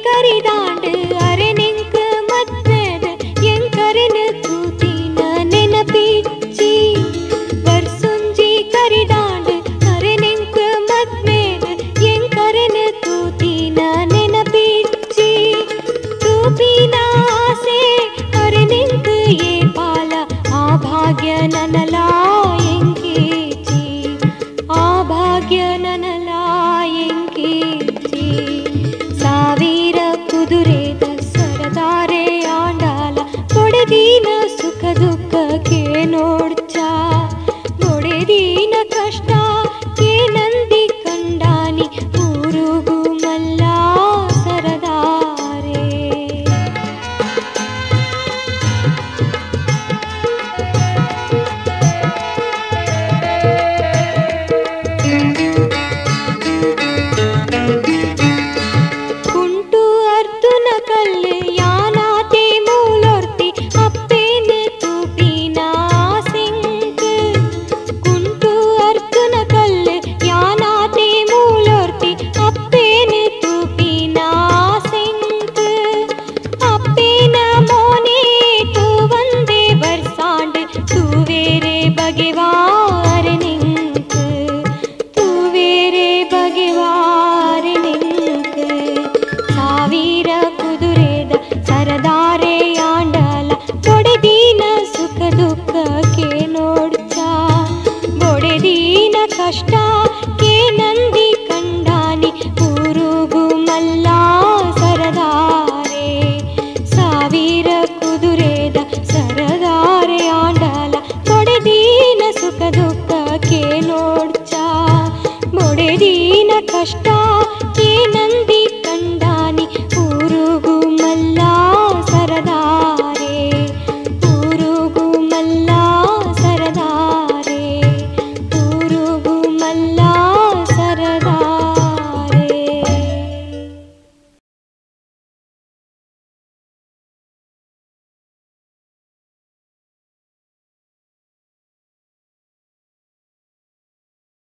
ಕರಿದಾಂಡು ಅರೆನೆಂಕ ಮತ್ಮೇದ ಎಂಕರೆನ ತೂತಿನ ನೆನಪಿಚ್ಚಿ ವರ್ಸುಂಜಿ ಕರಿದಾಂಡು ಅರೆನೆಂಕ ಮತ್ಮೇದ ಎಂಕರೆನ ತೂತಿನ ನೆನಪಿಚ್ಚಿ ತೂಪಿನ ಆಸೆ ಅರೆನೆಂಕ ಏ ಪಾಲ ಆ ಭಾಗ್ಯ ನನಲಾ ಎಂಕೇಚಿ ಆ ಭಾಗ್ಯ ನನಲಾ ಎಂಕೇಚಿ ಸಾವಿರ ಕುದುರೆದ ಸರದಾರೆ ಆಂಡಾಲ ಕೊಡೆದೀನ ಸುಖ ದುಃಖಕ್ಕೆ ನೋಡ್ಚ ಕೊಡೆದೀನ ಕಷ್ಟ ಕೆ ನಂದಿ ಕಂಡಾನಿ ಊರುಗು ಮಲ್ಲ ಸರದಾರೆ ಕುಂಟು ಅರ್ಜುನ ಕಲ್ಲು